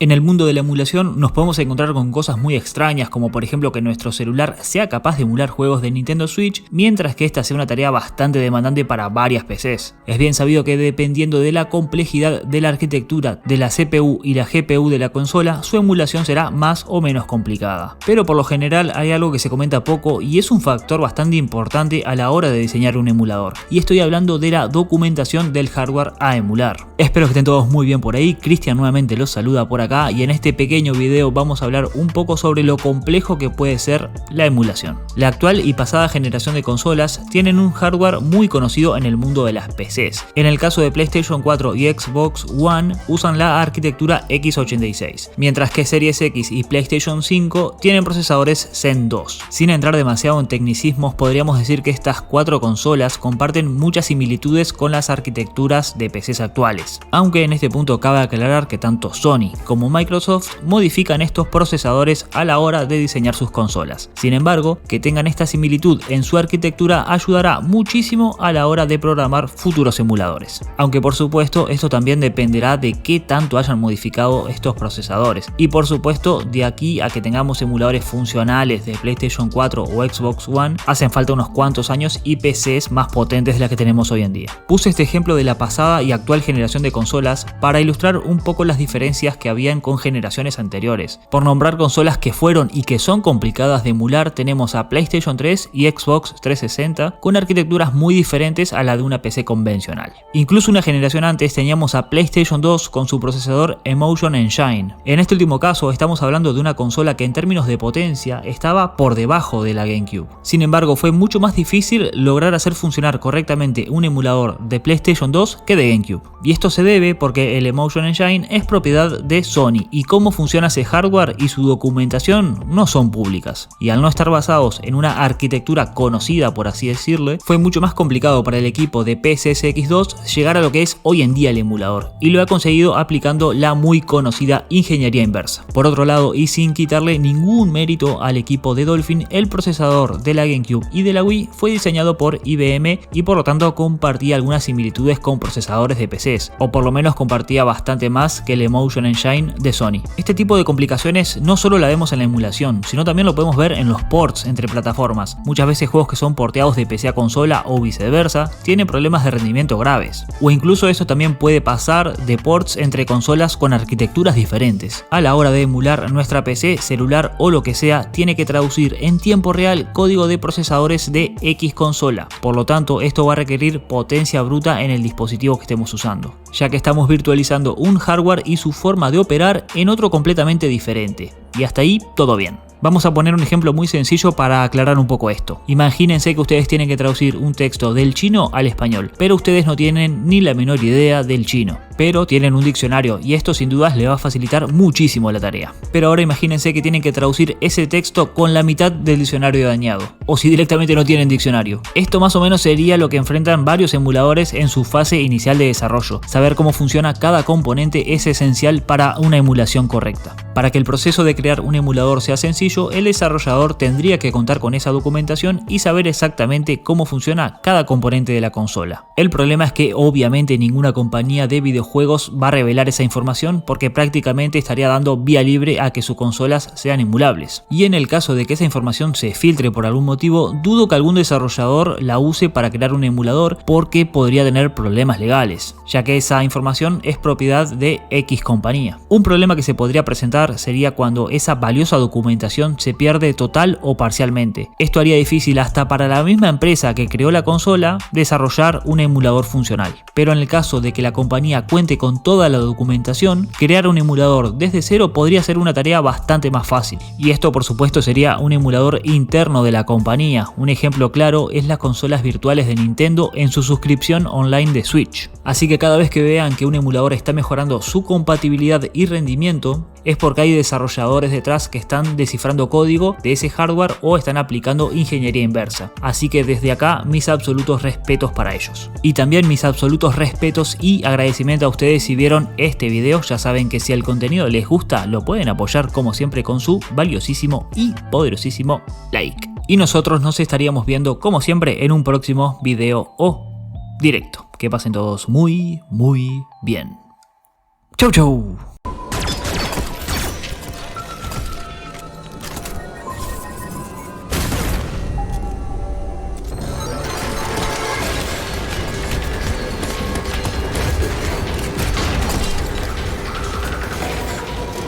En el mundo de la emulación nos podemos encontrar con cosas muy extrañas, como por ejemplo que nuestro celular sea capaz de emular juegos de Nintendo Switch, mientras que esta sea una tarea bastante demandante para varias PCs. Es bien sabido que dependiendo de la complejidad de la arquitectura de la CPU y la GPU de la consola, su emulación será más o menos complicada. Pero por lo general hay algo que se comenta poco y es un factor bastante importante a la hora de diseñar un emulador. Y estoy hablando de la documentación del hardware a emular. Espero que estén todos muy bien por ahí. Cristian nuevamente los saluda por acá y en este pequeño video vamos a hablar un poco sobre lo complejo que puede ser la emulación. La actual y pasada generación de consolas tienen un hardware muy conocido en el mundo de las PCs. En el caso de PlayStation 4 y Xbox One usan la arquitectura x86, mientras que Series X y PlayStation 5 tienen procesadores Zen 2. Sin entrar demasiado en tecnicismos, podríamos decir que estas cuatro consolas comparten muchas similitudes con las arquitecturas de PCs actuales, aunque en este punto cabe aclarar que tanto Sony como Microsoft modifican estos procesadores a la hora de diseñar sus consolas. Sin embargo, que tengan esta similitud en su arquitectura ayudará muchísimo a la hora de programar futuros emuladores. Aunque por supuesto esto también dependerá de qué tanto hayan modificado estos procesadores. Y por supuesto de aquí a que tengamos emuladores funcionales de PlayStation 4 o Xbox One hacen falta unos cuantos años y PCs más potentes de las que tenemos hoy en día. Puse este ejemplo de la pasada y actual generación de consolas para ilustrar un poco las diferencias que habían con generaciones anteriores. Por nombrar consolas que fueron y que son complicadas de emular, tenemos a PlayStation 3 y Xbox 360 con arquitecturas muy diferentes a la de una PC convencional. Incluso una generación antes teníamos a PlayStation 2 con su procesador Emotion Engine. En este último caso estamos hablando de una consola que en términos de potencia estaba por debajo de la GameCube. Sin embargo, fue mucho más difícil lograr hacer funcionar correctamente un emulador de PlayStation 2 que de GameCube. Y esto se debe porque el Emotion Engine es propiedad de Sony y cómo funciona ese hardware y su documentación no son públicas. Y al no estar basados en una arquitectura conocida, por así decirlo, fue mucho más complicado para el equipo de PCSX2 llegar a lo que es hoy en día el emulador, y lo ha conseguido aplicando la muy conocida ingeniería inversa. Por otro lado, y sin quitarle ningún mérito al equipo de Dolphin, el procesador de la GameCube y de la Wii fue diseñado por IBM y por lo tanto compartía algunas similitudes con procesadores de PCs, o por lo menos compartía bastante más que el Emotion Engine de Sony. Este tipo de complicaciones no solo la vemos en la emulación, sino también lo podemos ver en los ports entre plataformas. Muchas veces juegos que son porteados de PC a consola o viceversa tienen problemas de rendimiento graves. O incluso eso también puede pasar de ports entre consolas con arquitecturas diferentes. A la hora de emular, nuestra PC, celular o lo que sea tiene que traducir en tiempo real código de procesadores de X consola. Por lo tanto, esto va a requerir potencia bruta en el dispositivo que estemos usando, ya que estamos virtualizando un hardware y su forma de operar en otro completamente diferente. Y hasta ahí todo bien. Vamos a poner un ejemplo muy sencillo para aclarar un poco esto. Imagínense que ustedes tienen que traducir un texto del chino al español, pero ustedes no tienen ni la menor idea del chino, pero tienen un diccionario y esto sin dudas les va a facilitar muchísimo la tarea. Pero ahora imagínense que tienen que traducir ese texto con la mitad del diccionario dañado, o si directamente no tienen diccionario. Esto más o menos sería lo que enfrentan varios emuladores en su fase inicial de desarrollo. Saber cómo funciona cada componente es esencial para una emulación correcta. Para que el proceso de crear un emulador sea sencillo, el desarrollador tendría que contar con esa documentación y saber exactamente cómo funciona cada componente de la consola. El problema es que obviamente ninguna compañía de videojuegos va a revelar esa información porque prácticamente estaría dando vía libre a que sus consolas sean emulables. Y en el caso de que esa información se filtre por algún motivo, dudo que algún desarrollador la use para crear un emulador porque podría tener problemas legales, ya que esa información es propiedad de X compañía. Un problema que se podría presentar sería cuando esa valiosa documentación se pierde total o parcialmente. Esto haría difícil hasta para la misma empresa que creó la consola desarrollar un emulador funcional. Pero en el caso de que la compañía cuente con toda la documentación, crear un emulador desde cero podría ser una tarea bastante más fácil. Y esto por supuesto sería un emulador interno de la compañía. Un ejemplo claro es las consolas virtuales de Nintendo en su suscripción online de Switch. Así que cada vez que vean que un emulador está mejorando su compatibilidad y rendimiento, es porque hay desarrolladores detrás que están descifrando código de ese hardware o están aplicando ingeniería inversa. Así que desde acá mis absolutos respetos para ellos. Y también mis absolutos respetos y agradecimiento a ustedes si vieron este video. Ya saben que si el contenido les gusta lo pueden apoyar como siempre con su valiosísimo y poderosísimo like. Y nosotros nos estaríamos viendo como siempre en un próximo video o directo. Que pasen todos muy bien. Chau chau.